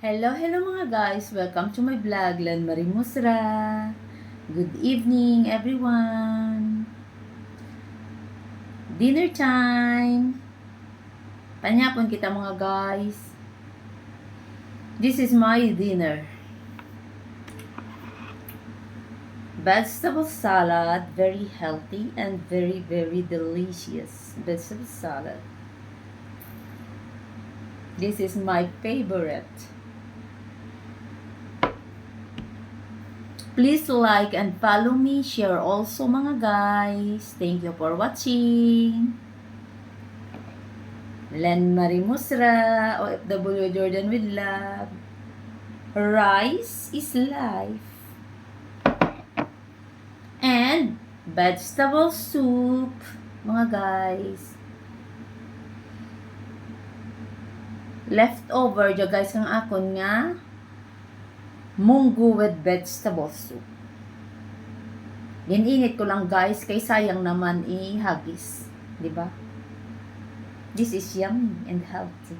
Hello mga guys! Welcome to my vlog, Len Marie Musra. Good evening everyone! Dinner time! Panyapon kita mga guys. This is my dinner. Vegetable salad, very healthy and very delicious. Vegetable salad. This is my favorite. Please like and follow me. Share also mga guys. Thank you for watching. Len Marie Musra, OFW Jordan with love. Rice is life. And vegetable soup mga guys. Leftover dyan guys ang akon nga munggo with vegetable soup. Gininit ko lang guys, kay sayang naman ihagis. Diba? This is yummy and healthy.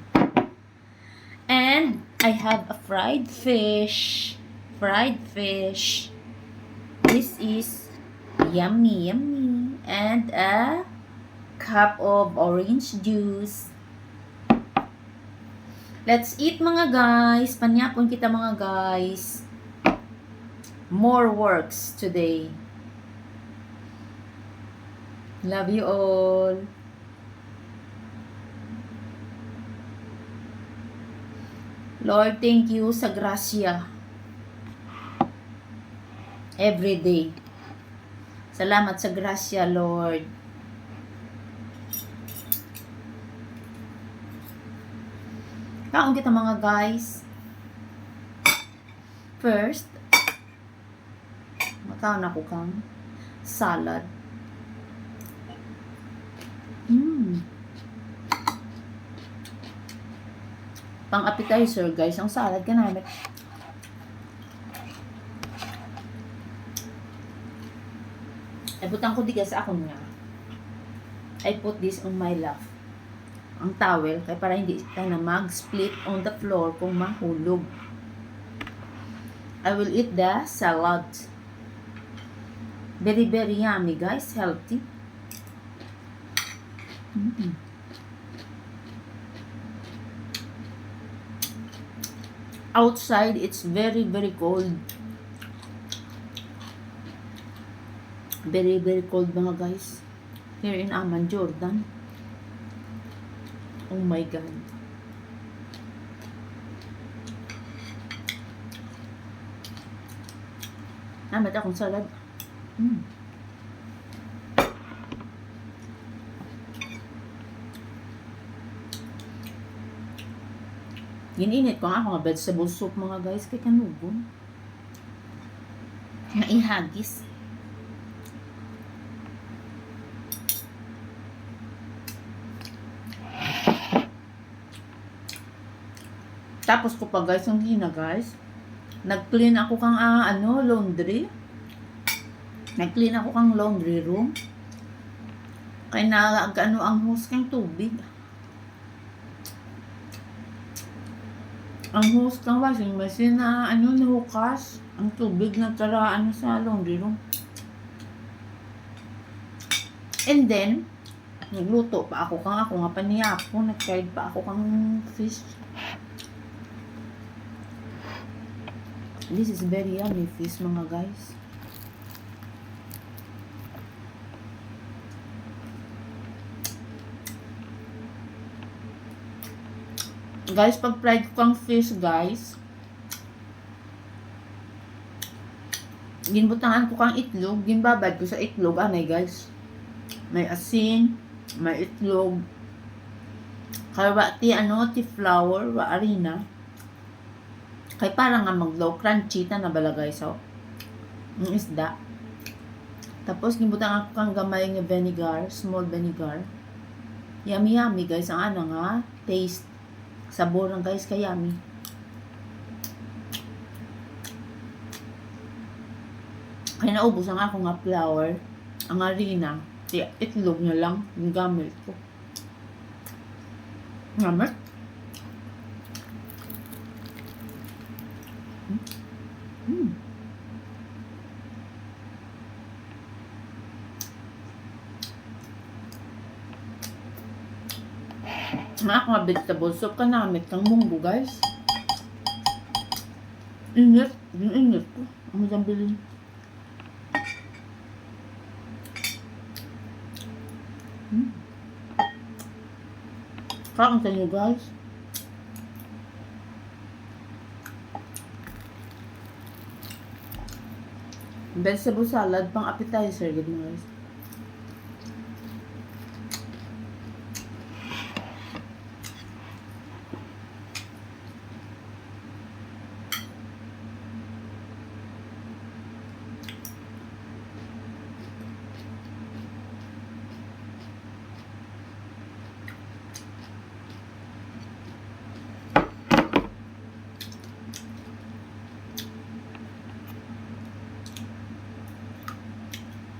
And I have a fried fish. Fried fish. This is yummy. And a cup of orange juice. Let's eat mga guys. Panyapon kita mga guys. More works today. Love you all. Lord, thank you sa grasya. Every day. Salamat sa grasya, Lord. Kaon kita mga guys. First, makaon ako kang salad. Pang appetizer guys, ang salad ka namin. Butang ko di sa akon nga. I put this on my lap. Ang towel, kaya para hindi tayo na mag-split on the floor kung mahulog. I will eat the salad. Very yummy guys, healthy. Outside, it's very cold. Very cold mga guys. Here in Amman, Jordan. Oh my God. Namat akong salad. Gininit ko nga ako nga vegetable soup mga guys. Kay kanugon. Naihagis. Tapos ko pa guys, ang hina guys. Nag-clean ako kang laundry. Nag-clean ako kang laundry room. Kaya ang hose kang tubig. Ang hose kang washing machine na nahukas. Ang tubig nagkaraan sa laundry room. And then, nagluto pa ako nga paniyapon. Nag-fried pa ako kang fish. This is very yummy fish mga guys. Guys, pag fried ko kang fish guys, ginbutangan ko kang itlog, ginbabad ko sa itlog, guys. May asin, may itlog, kalwati, flour, harina. Kay parang nga mag-low crunchy na bala guys, yung isda. Tapos gibutan ako kang gamay nga vinegar, small vinegar. Yummy guys, ang nga taste. Sabor ng guys kay yummy. Kaya naubos ang ako nga flour, ang harina, itlog na lang yung gamit ko. Gamit? Ako nga vegetable soup ka namit kang munggo, guys. Init. Yung init ko. Ang madang bilhin. Kain sa inyo, guys. Vegetable salad, pang appetizer, good mga guys.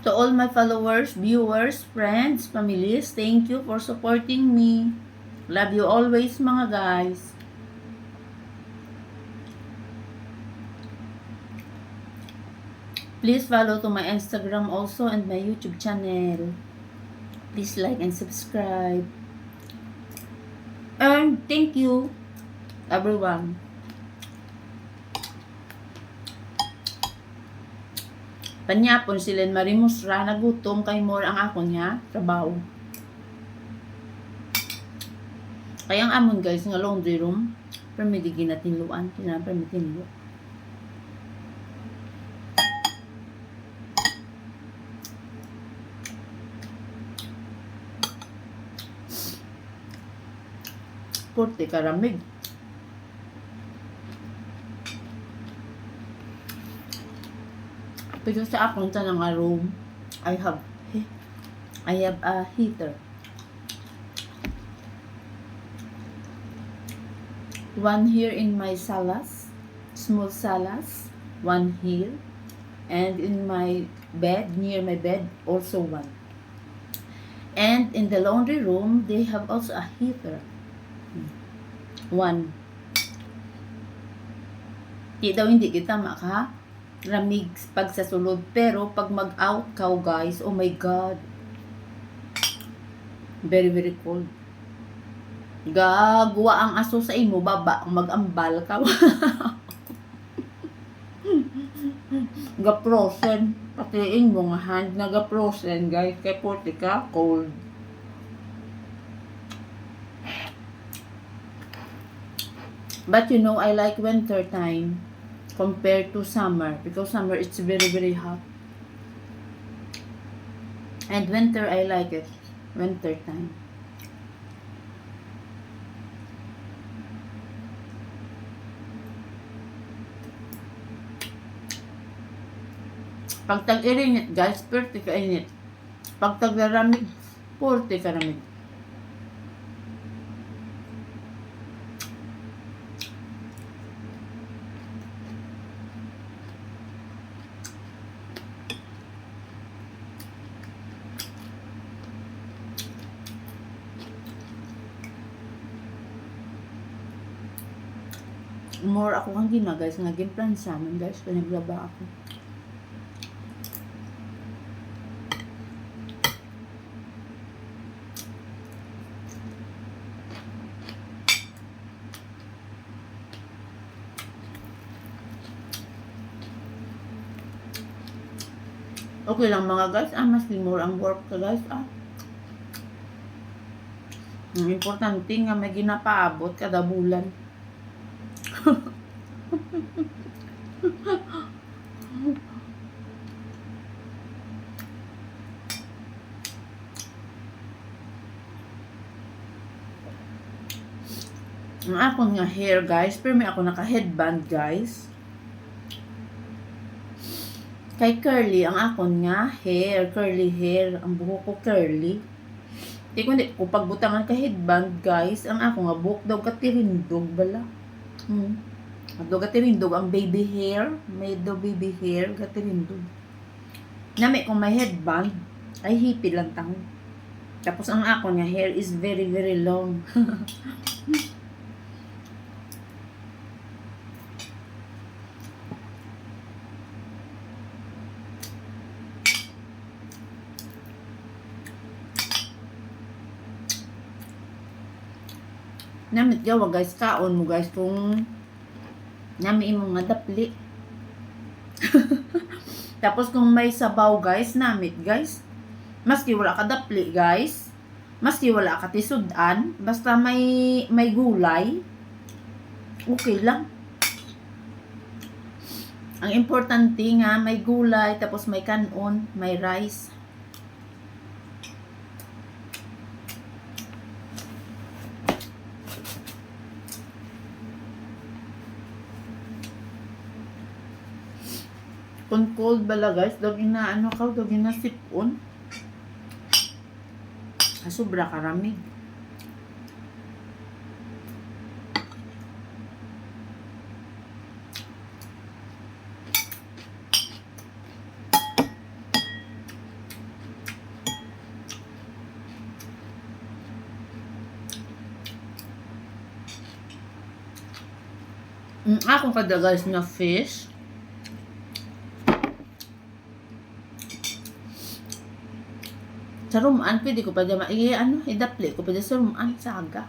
To all my followers, viewers, friends, families, thank you for supporting me. Love you always, mga guys. Please follow to my Instagram also and my YouTube channel. Please like and subscribe. And thank you, everyone. Panyapon sila marimusra nagutom kay more ang ako niya trabaho. Kaya ang amon guys nga laundry room permiti ginatinluan permitinlo. Porte karamig. Pero sa akong tanang room, I have a heater. One here in my salas, small salas, one here, and in my bed, near my bed, also one. And in the laundry room, they have also a heater. One. Di daw hindi kita ramig pag sa sulod, pero pag mag-out ka guys, oh my god, very very cold. Gagawa ang aso sa imo baba mag-ambal ka. Ga-frozen pati imo nga hand na ga-frozen guys kay porti ka cold. But you know, I like winter time compared to summer, because summer it's very very hot, and winter I like it, winter time. Pag tag-irinit guys, pwerte ka init. Pag tag-laramig, pwerte ka ramig. More ako kang gina guys, naging plan sa amin guys, panaglaba ako. Okay lang mga guys, mas more ang work ka guys, Ang importante nga may ginapaabot kada bulan. Ang akong nga hair guys, pero may ako naka headband guys. Kay curly ang akon nga hair, curly hair, ang buhok ko curly. Di ko hindi ko pagbutangan ka headband guys, ang ako nga buhok daw katirindog bala. Daw katirindog ang baby hair, may daw baby hair katirindog. Nami kung may headband ay hippie lang tang. Tapos ang akon nga hair is very very long. Namit gawa guys, kaon mo guys kung nami mo nga dapli. Tapos kung may sabaw guys, namit guys. Maski wala ka dapli guys. Maski wala ka tisudan, basta may gulay. Okay lang. Ang importante nga may gulay, tapos may kanon, may rice. Kung cold bala guys, daw inaano ka, daw inasipon. Sobra karamig. Akong kada guys na fish. Sa rumaan, pwede ko pa dyan idapli ko pa dyan sa rumaan sa aga.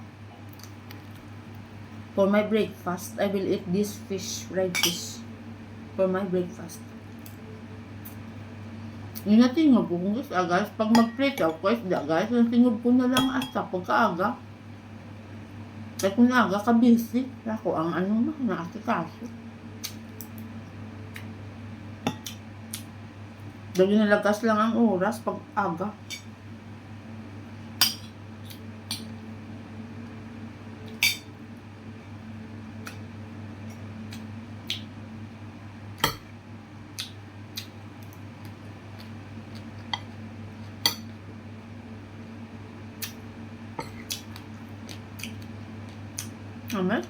For my breakfast, I will eat this fish, fried fish. For my breakfast. Yun na tingog ko kung gusto guys. Pag mag-plate ako guys, yung tingog ko na lang asa pagkaaga. Kaya kung naaga ka busy, ako ang naasikaso. Dahil nalagas lang ang oras pag aga. Amen.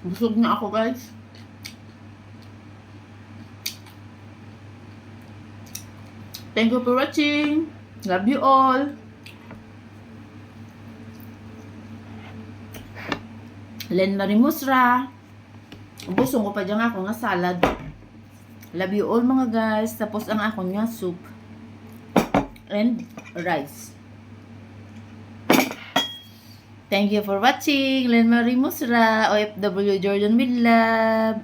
Busog na ako guys. Thank you for watching. Love you all. Len Marimusra. Busog ko pa dyan ako nga salad. Love you all mga guys. Tapos ang ako nga soup and rice. Thank you for watching. Len Marimusra, OFW Jordan with love.